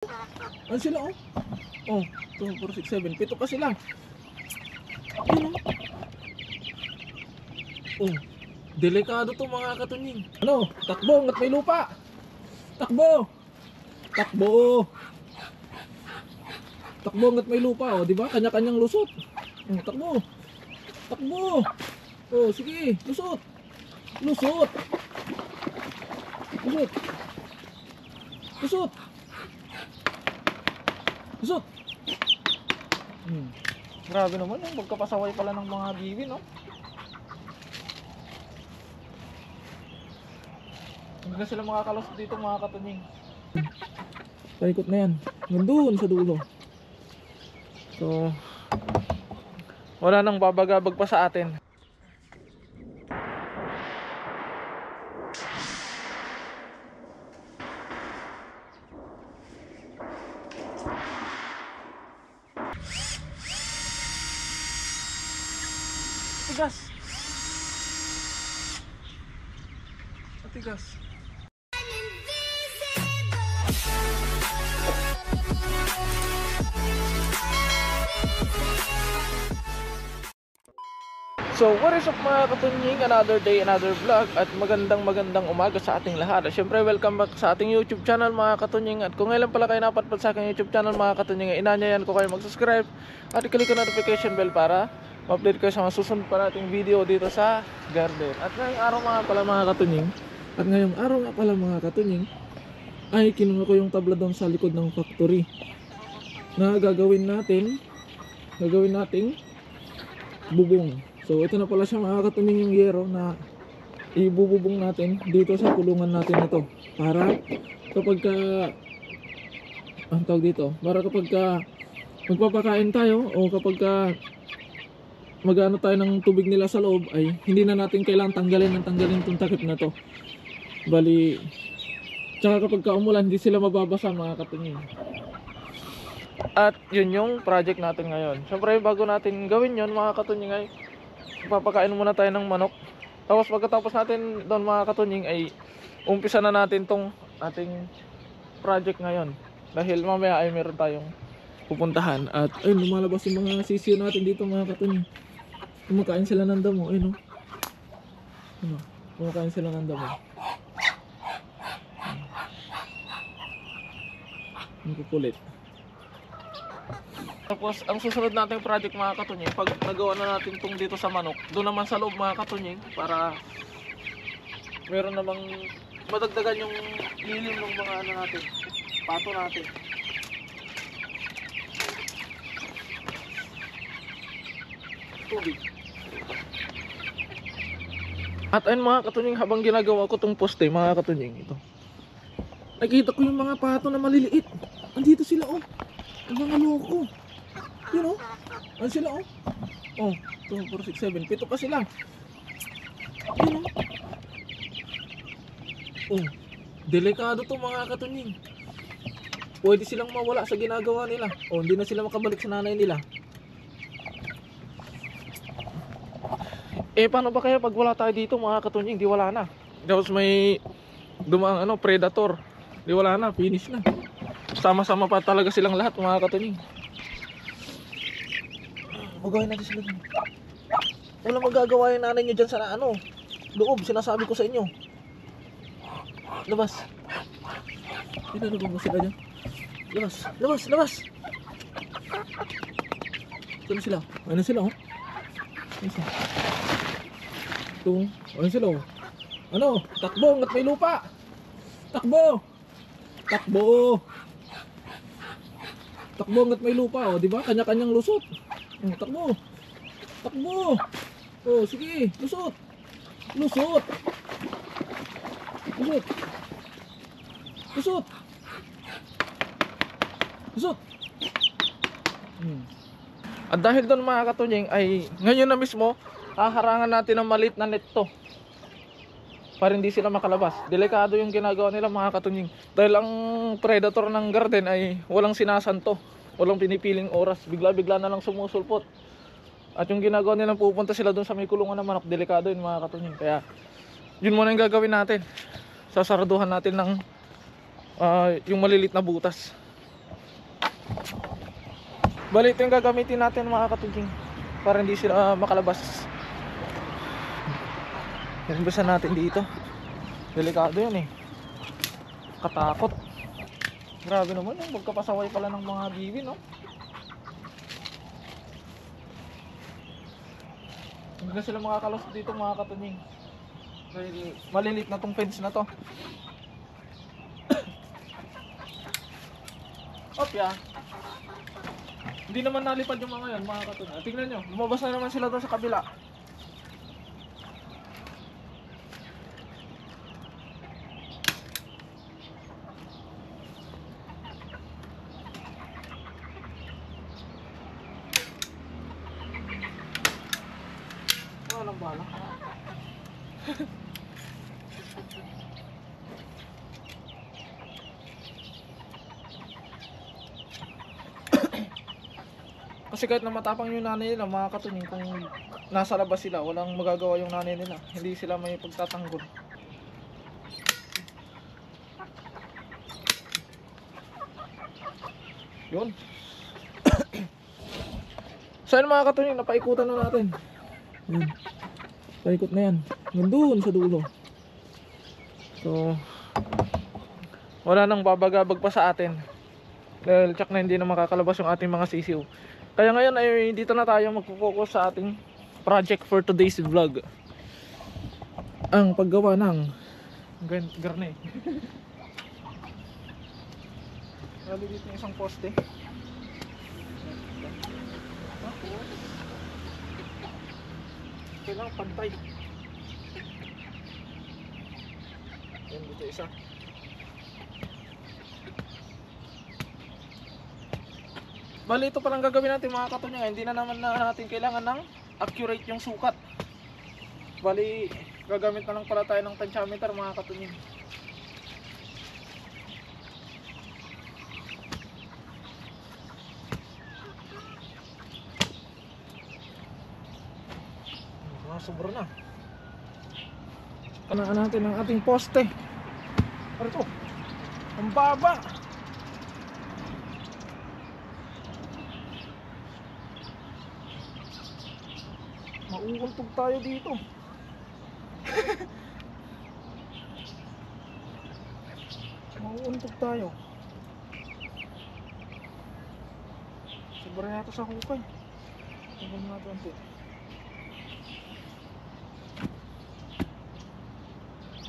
Ano sila oh? Oh, 2, 4, 6, 7. Pito pa sila. Ano? Oh, delikado to mga katunying. Ano? Takbo, ngat may lupa. Takbo. Takbo. Takbo ngat may lupa oh, di ba? Kanya-kanyang lusot. Oh, takbo. Takbo. Oh, sige, lusot. Lusot. Lusot. Lusot. Lusot. Grabe naman yung magkapasaway pala ng mga bibi, no? Hindi na sila makakalusot dito mga katunying. Paikot na yan. Nandun sa dulo. So, wala nang babagabag pa sa atin. Matigas. Matigas. So what is up mga katunying, another day, another vlog. At magandang umaga sa ating lahat. At syempre welcome back sa ating YouTube channel mga katunying. At kung ngayon pala kayo napadpad sa aking YouTube channel mga katunying, inanyayan ko kayo mag-subscribe at i-click ang notification bell para ma-update kayo sa mga susunod pa nating video dito sa garden. At ngayong araw mga pala mga katunying, ay kinuha ko yung tabla doon sa likod ng factory na gagawin nating bubong. So ito na pala siya mga katunying, yung yero na ibububong natin dito sa kulungan natin ito, para kapag magpapakain tayo o kapag magano tayo ng tubig nila sa loob, ay hindi na natin kailangang tanggalin itong takip na to. Bali, tsaka kapag umulan hindi sila mababasa mga katunying. At yun yung project natin ngayon. Siyempre bago natin gawin yun mga katunying, ay papakain muna tayo ng manok. Tapos pagkatapos natin doon mga katunying, ay umpisa na natin tong ating project ngayon. Dahil mamaya ay meron tayong pupuntahan. At ayun, lumalabas yung mga sisiyo natin dito mga katunying. Kumakain sila ng damo. Ayun, kumakain sila ng damo. Ang kukulit. Tapos ang susunod nating project mga katunying, pag nagawa na natin itong dito sa manok, doon naman sa loob mga katunying, para meron namang madagdagan yung lilim ng mga ano natin, pato natin. Tubig. At ayun mga katunying, habang ginagawa ko itong poste mga katunying, ito, nakita ko yung mga pato na maliliit. Andito sila oh, ang mga loko. Yun oh, ano sila oh? Oh, 2, 4, 6, 7. Pito pa sila. Yun oh. Oh, delikado to mga katunying. Pwede silang mawala sa ginagawa nila. Oh, hindi na sila makabalik sa nanay nila. Eh paano ba kaya pag wala tayo dito mga katunying? Di wala na. Tapos may dumaang predator. Di wala na, finish na. Sama-sama pa talaga silang lahat mga katunying. Magawin natin sila dun. Walang magagawa yung nanay nyo dyan sa loob, sinasabi ko sa inyo. Labas. Pinalubog mo sila dyan. Labas. Ano sila? Ano sila oh? Ano sila? Ito. Ano sila oh? Ano? Takbo, ngat may lupa. Takbo, ngat may lupa oh, di ba? Kanya-kanyang lusot. Takbo. Oh, sige, lusot. At dahil doon mga katunying, ay ngayon na mismo haharangan natin ng maliit na net to para hindi sila makalabas. Delikado yung ginagawa nila mga katunying, dahil ang predator ng garden ay walang sinasanto, walang pinipiling oras, bigla-bigla na lang sumusulpot. At yung ginagawa nilang pupunta sila doon sa may kulungan ng manok, delikado yun mga katunying. Kaya yun muna yung gagawin natin. Sasaraduhan natin ng yung malilit na butas Bali, ito yung gagamitin natin mga katuging para hindi sila makalabas. Inimbisan natin dito. Delikado yun eh. Katakot. Grabe naman yung magkapasaway pala ng mga bibi, no? Hindi na sila makakalos dito mga katunying. Dahil malilit na tong fence na to. Opya. Hindi naman nalipad yung mga yan mga katunying. Tingnan nyo, lumabas na naman sila doon sa kabila. Walang bala. Kasi kahit na matapang yung nanay nila mga katunying, kung nasa labas sila walang magagawa yung nanay nila. Hindi sila may pagtatanggol. Yun. So yun mga katunying, napaikutan na natin. Yan. Paikot na yan. Nandun sa dulo. So wala nang babagabag pa sa atin. Dahil tsak na hindi na makakalabas yung ating mga sisiw. Kaya ngayon ay dito na tayo magpo-focus sa ating project for today's vlog. Ang paggawa ng garne. Lalo dito yung isang poste. Kailangan pantay. Yan dito isa. Bali ito palang gagawin natin mga katunying. Hindi na naman natin kailangan ng accurate yung sukat. Bali gagamit na lang pala tayo ng tensiometer mga katunying. Sobra na. Kanaan natin ang ating poste. Ano ito? Ang baba. Mauuntog tayo dito. Mauuntog tayo. Sobra na ito sa hukay. Tingnan natin ito.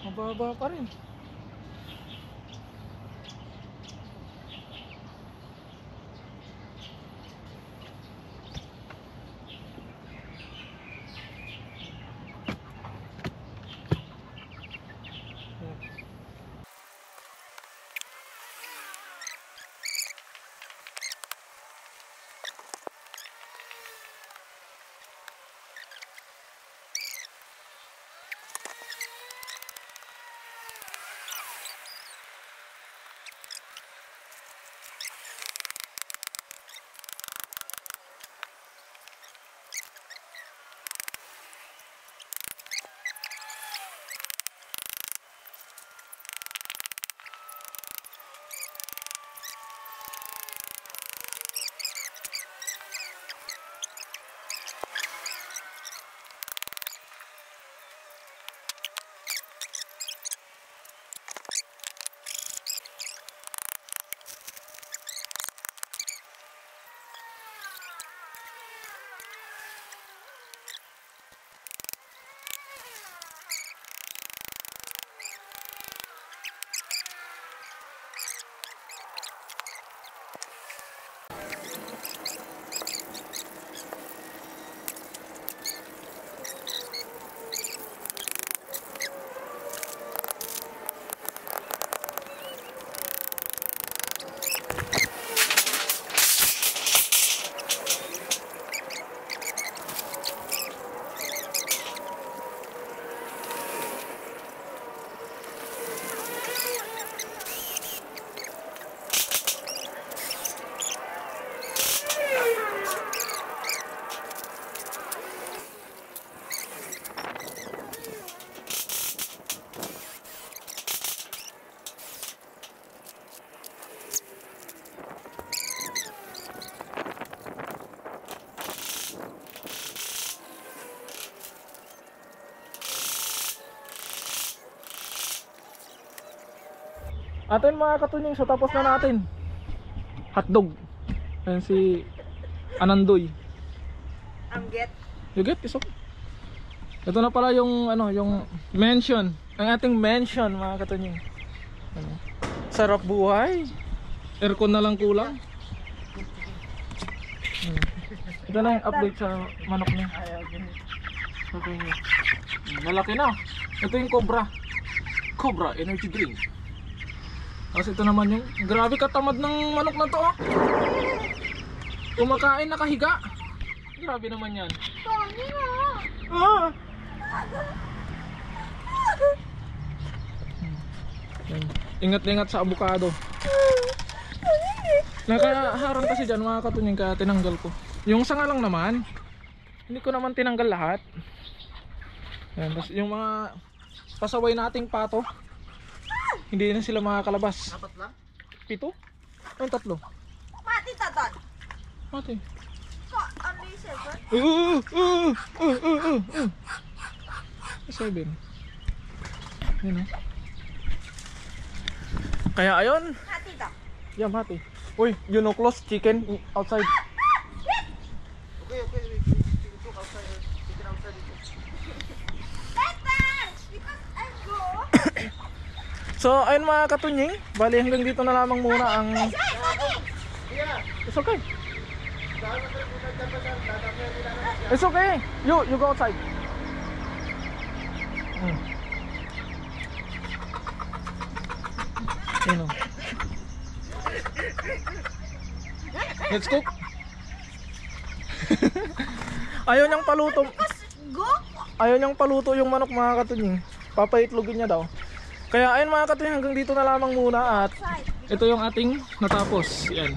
Mababa pa rin. Atin mga katunying, so tapos na natin. Hotdog. Ayan si Anandoy. Get. You get this? Ito na pala yung ano, yung mention. Ang ating mention mga katunying. Ano? Sarap buhay. Aircon na lang kulang. Ito na yung update sa manok niya. Okay. Malaki na. Ito yung Cobra. Cobra energy drink. Tapos ito naman yung grabe katamad ng manok na to. Oh. Kumakain nakahiga. Grabe naman yan. Ah! Ingat-ingat sa avocado. Nakaharang kasi dyan mga katunying kaya tinanggal ko. Yung sanga lang naman. Hindi ko naman tinanggal lahat. Ayan, yung mga pasaway nating pato, hindi na sila makakalabas. Dapat lang? 7? Ang 3? Mati taton. Mati. Ano yung 7? 7. Yun o. Kaya ayun. Mati to. Yeah, mati. Uy, you know close chicken outside. Okay. Look outside. Chicken outside. Because I go. So ayun mga katunying, bali hanggang dito na lamang muna ang... It's okay. It's okay. You go outside. Ayun o. Let's cook. Ayaw niyang paluto. Go. Ayaw niyang paluto yung manok mga katunying. Papaitlogin niya daw. Kaya ayun mga katunying, hanggang dito na lamang muna at ito yung ating natapos. Yan.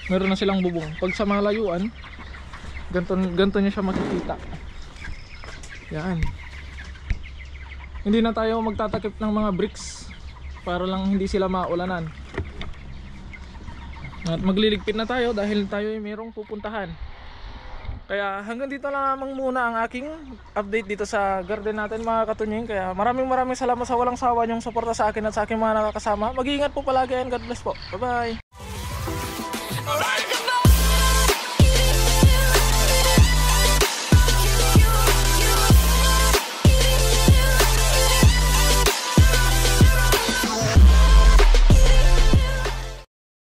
Meron na silang bubong. Pag sa malayuan, ganto niya siya makikita. Yan. Hindi na tayo magtatakip ng mga bricks para lang hindi sila maulanan. At magliligpit na tayo dahil tayo ay mayroong pupuntahan. Kaya hanggang dito na lamang muna ang aking update dito sa garden natin mga katunying. Kaya maraming salamat sa walang sawa niyong suporta sa akin at sa aking mga nakakasama. Mag-iingat po palagi and God bless po. Bye bye.